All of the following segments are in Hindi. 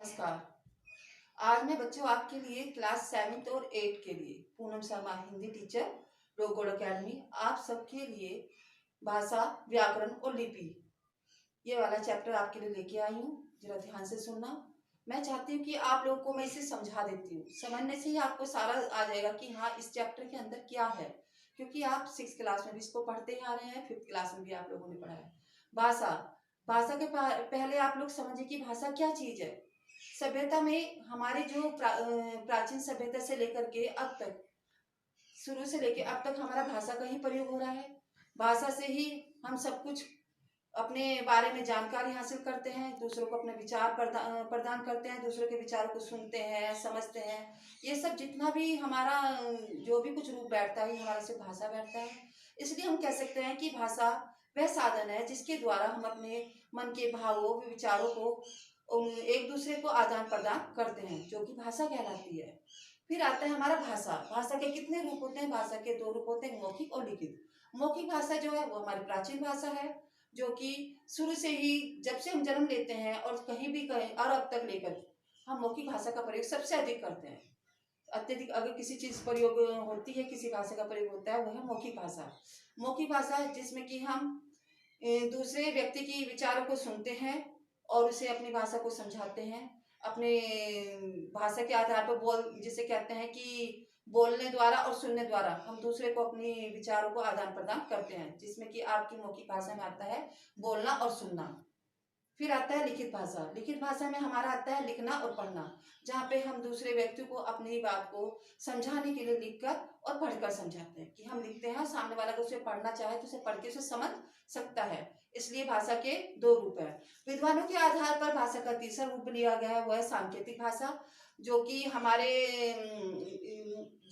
नमस्कार। आज मैं बच्चों आपके लिए क्लास 7th और 8th के लिए पूनम शर्मा हिंदी टीचर रोगोड अकेडमी आप सबके लिए भाषा, व्याकरण और लिपि ये वाला चैप्टर आपके लिए लेके आई हूँ। जरा ध्यान से सुनना। मैं चाहती हूँ कि आप लोगों को मैं इसे समझा देती हूँ। समझने से ही आपको सारा आ जाएगा कि हाँ इस चैप्टर के अंदर क्या है, क्योंकि आप 6th क्लास में भी इसको पढ़ते ही आ रहे हैं, 5th क्लास में भी आप लोगों ने पढ़ा है। भाषा भाषा के पहले आप लोग समझिए कि भाषा क्या चीज है। सभ्यता में हमारी जो प्राचीन सभ्यता से लेकर के अब तक, शुरू से लेकर अब तक हमारा भाषा का ही प्रयोग हो रहा है। भाषा से ही हम सब कुछ अपने बारे में जानकारी हासिल करते हैं, दूसरों को अपने विचार प्रदान करते हैं, दूसरों के विचारों को सुनते हैं, समझते हैं। ये सब जितना भी हमारा जो भी कुछ रूप बैठता है हमारे से भाषा बैठता है। इसलिए हम कह सकते हैं कि भाषा वह साधन है जिसके द्वारा हम अपने मन के भावों विचारों को एक दूसरे को आदान प्रदान करते हैं, जो कि भाषा कहलाती है। फिर आता है हमारा भाषा। भाषा के कितने रूप होते हैं? भाषा के 2 रूप होते हैं, मौखिक और लिखित। मौखिक भाषा जो है वो हमारी प्राचीन भाषा है, जो कि शुरू से ही जब से हम जन्म लेते हैं और कहीं भी कहें और अब तक लेकर हम मौखिक भाषा का प्रयोग सबसे अधिक करते हैं। अत्यधिक अगर किसी चीज प्रयोग होती है, किसी भाषा का प्रयोग होता है, वह है मौखिक भाषा। मौखिक भाषा है जिसमें कि हम दूसरे व्यक्ति की विचारों को सुनते हैं और उसे अपनी भाषा को समझाते हैं। अपने भाषा के आधार पर जिसे कहते हैं कि बोलने द्वारा और सुनने द्वारा हम दूसरे को अपनी विचारों को आदान प्रदान करते हैं, जिसमें कि आपकी मौखिक भाषा में आता है बोलना और सुनना। फिर आता है लिखित भाषा। लिखित भाषा में हमारा आता है लिखना और पढ़ना, जहाँ पे हम दूसरे व्यक्ति को अपनी बात को समझाने के लिए लिखकर और पढ़कर समझाते हैं। कि हम लिखते हैं, सामने वाला को उसे पढ़ना चाहे तो उसे पढ़ के उसे समझ सकता है। इसलिए भाषा के 2 रूप है। विद्वानों के आधार पर भाषा का तीसरा रूप लिया गया है, वह है सांकेतिक भाषा, जो कि हमारे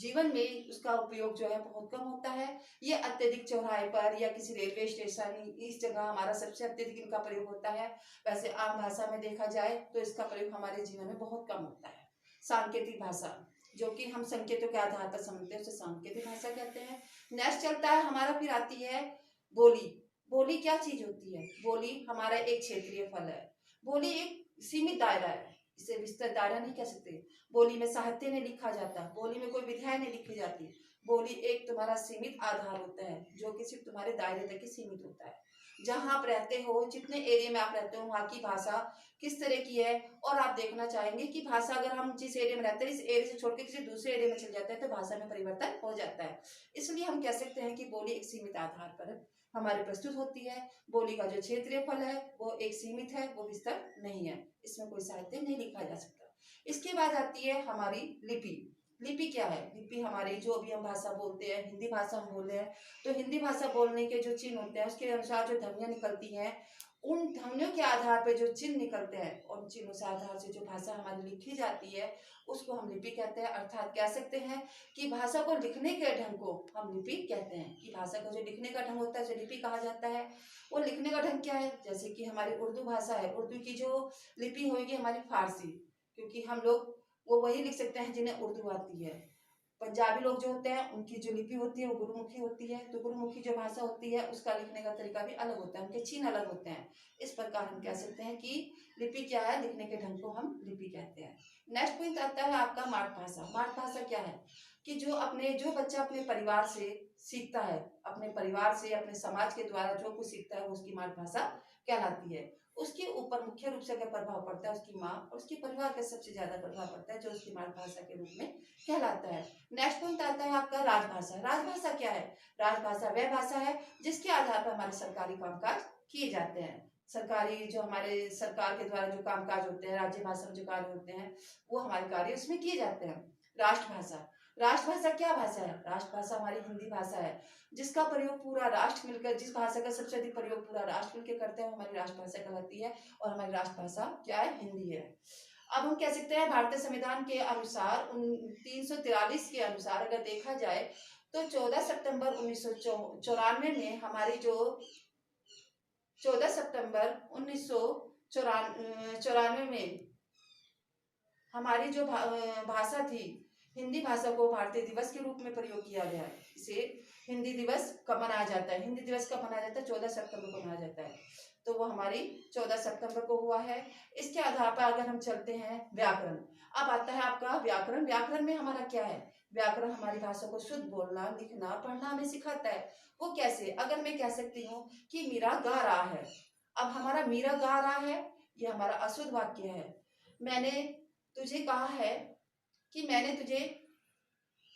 जीवन में उसका उपयोग जो है बहुत कम होता है। ये अत्यधिक चौराहे पर या किसी रेलवे स्टेशन, इस जगह हमारा सबसे अत्यधिक इनका प्रयोग होता है। वैसे आम भाषा में देखा जाए तो इसका प्रयोग हमारे जीवन में बहुत कम होता है। सांकेतिक भाषा, जो कि हम संकेतों के आधार पर समझते हैं, उसे सांकेतिक भाषा कहते हैं। नेक्स्ट चलता है हमारा, फिर आती है बोली। बोली क्या चीज होती है? बोली हमारा एक क्षेत्रीय फल है। बोली एक सीमित दायरा है, इसे विस्तृत दायरा नहीं कह सकते। बोली में साहित्य नहीं लिखा जाता, बोली में कोई विधाएं नहीं लिखी जाती। बोली एक तुम्हारा सीमित आधार होता है, जो कि सिर्फ तुम्हारे दायरे तक ही सीमित होता है। जहां आप रहते हो, जितने एरिया में आप रहते हो, वहां की भाषा किस तरह की है। और आप देखना चाहेंगे कि भाषा, अगर हम जिस एरिया में रहते हैं, इस एरिया से छोड़ के किसी दूसरे एरिया में चले जाते हैं तो भाषा में परिवर्तन हो जाता है। इसलिए हम कह सकते हैं कि बोली एक सीमित आधार पर हमारे प्रस्तुत होती है। बोली का जो क्षेत्रीय फल है वो एक सीमित है, वो विस्तृत नहीं है, इसमें कोई साहित्य नहीं लिखा जा सकता। इसके बाद आती है हमारी लिपि। लिपि क्या है? लिपि हमारी जो भी हम भाषा बोलते हैं, हिंदी भाषा हम बोल रहे हैं तो हिंदी भाषा बोलने के जो चिन्ह होते हैं उसके अनुसार जो ध्वनियां निकलती हैं, उन ध्वनियों के आधार पर जो चिन्ह निकलते हैं, उन चिन्हों से आधार से जो भाषा हमारी लिखी जाती है उसको हम लिपि कहते हैं। अर्थात कह सकते हैं कि भाषा को लिखने के ढंग को हम लिपि कहते हैं। कि भाषा का जो लिखने का ढंग होता है उसे लिपि कहा जाता है। वो लिखने का ढंग क्या है? जैसे कि हमारी उर्दू भाषा है, उर्दू की जो लिपि होगी हमारी फारसी, क्योंकि हम लोग वो वही लिख सकते हैं जिन्हें उर्दू आती है। पंजाबी लोग जो होते हैं उनकी जो लिपि होती है वो गुरुमुखी होती है, तो गुरुमुखी जो भाषा होती है उसका लिखने का तरीका भी अलग होता है, उनके चिन्ह अलग होते हैं। इस प्रकार हम कह सकते हैं कि लिपि क्या है, लिखने के ढंग को हम लिपि कहते हैं। नेक्स्ट पॉइंट आता है आपका मातृभाषा। मातृभाषा क्या है? कि जो बच्चा अपने परिवार से सीखता है, अपने परिवार से, अपने समाज के द्वारा जो कुछ सीखता है वो उसकी मातृभाषा कहलाती है। उसके ऊपर मुख्य रूप से अगर प्रभाव पड़ता है उसकी माँ और उसके परिवार का सबसे ज्यादा प्रभाव पड़ता है, जो उसकी मातृभाषा के रूप में कहलाता है। नेक्स्ट पॉइंट आता है आपका राजभाषा। राजभाषा क्या है? राजभाषा वह भाषा है जिसके आधार पर हमारे सरकारी कामकाज किए जाते हैं। सरकारी जो हमारे सरकार के द्वारा जो कामकाज होते हैं, राज्य भाषा में जो कार्य होते हैं, वो हमारे कार्य उसमें किए जाते हैं। राष्ट्रभाषा। राष्ट्रभाषा क्या भाषा है? राष्ट्रभाषा हमारी हिंदी भाषा है, जिसका प्रयोग पूरा राष्ट्र मिलकर, जिस भाषा का सबसे अधिक प्रयोग पूरा राष्ट्र मिलकर करते हैं वो हमारी राष्ट्रभाषा कहलाती है। और हमारी राष्ट्रभाषा क्या है? हिंदी है। अब हम कह सकते हैं भारतीय संविधान के अनुसार 343 के अनुसार अगर देखा जाए तो 14 सितंबर 1994 में हमारी जो 14 सितंबर 1994 में हमारी जो भाषा थी, हिंदी भाषा को भारतीय दिवस के रूप में प्रयोग किया गया है। इसे हिंदी दिवस कब मनाया जाता है? हिंदी दिवस कब मनाया जाता है? 14 सितंबर को मनाया जाता है। तो वो हमारी 14 सितंबर को हुआ है। इसके आधार पर अगर हम चलते हैं व्याकरण, अब आता है आपका व्याकरण। व्याकरण में हमारा क्या है, व्याकरण हमारी भाषा को शुद्ध बोलना, लिखना, पढ़ना हमें सिखाता है। वो कैसे, अगर मैं कह सकती हूँ कि मीरा गा रहा है, अब हमारा मीरा गा रहा है ये हमारा अशुद्ध वाक्य है। मैंने तुझे कहा है कि मैंने तुझे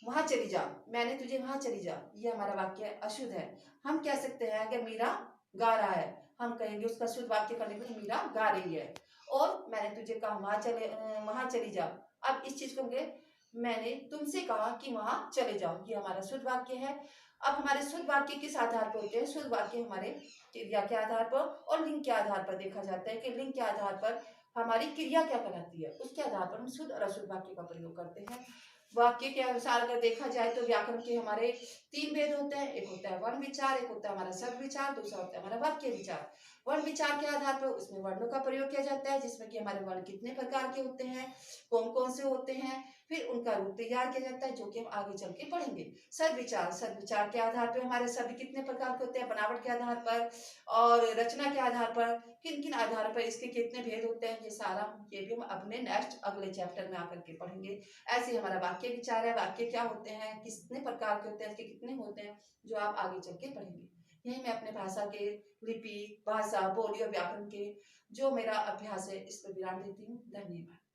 वहां चली जा, मैंने तुझे वहां चली जा, ये हमारा वाक्य अशुद्ध है। हम कह सकते हैं अगर मीरा गा रहा है, हम कहेंगे उसका शुद्ध वाक्य करने के लिए मीरा गा रही है। और मैंने तुझे कहा वहां चली जा, अब इस चीज को हम कहें, मैंने तुमसे कहा कि वहां चले जाओ, ये हमारा शुद्ध वाक्य है। अब हमारे शुद्ध वाक्य किस आधार पर होते हैं, शुद्ध वाक्य हमारे क्रिया के आधार पर और लिंग के आधार पर देखा जाता है कि लिंग के आधार पर हमारी क्रिया क्या कहलाती है, उसके आधार पर हम शुद्ध और अशुद्ध वाक्य का प्रयोग करते हैं। वाक्य के अनुसार अगर देखा जाए तो व्याकरण के हमारे 3 भेद होते हैं, एक होता है वर्ण विचार, एक होता है हमारा शब्द विचार, दूसरा होता है हमारा वाक्य विचार। वर्ण विचार के आधार पर उसमें वर्णों का प्रयोग किया जाता है, जिसमें कि हमारे वर्ण कितने प्रकार के होते हैं, कौन कौन से होते हैं, फिर उनका रूप तैयार किया जाता है, जो कि हम आगे चल के पढ़ेंगे। शब्द विचार, शब्द विचार के आधार पर हमारे शब्द कितने प्रकार के होते हैं, बनावट के आधार पर और रचना के आधार पर, किन किन आधार पर इसके कितने भेद होते हैं, ये सारा ये भी हम अपने नेक्स्ट अगले चैप्टर में आकर के पढ़ेंगे। ऐसे ही हमारा वाक्य विचार है, वाक्य क्या होते हैं, कितने प्रकार के होते हैं, इसके कितने होते हैं, जो आप आगे चल के पढ़ेंगे। यही मैं अपने भाषा के लिपि, भाषा, बोली और व्याकरण के जो मेरा अभ्यास है इस पर विराम देती हूँ। धन्यवाद।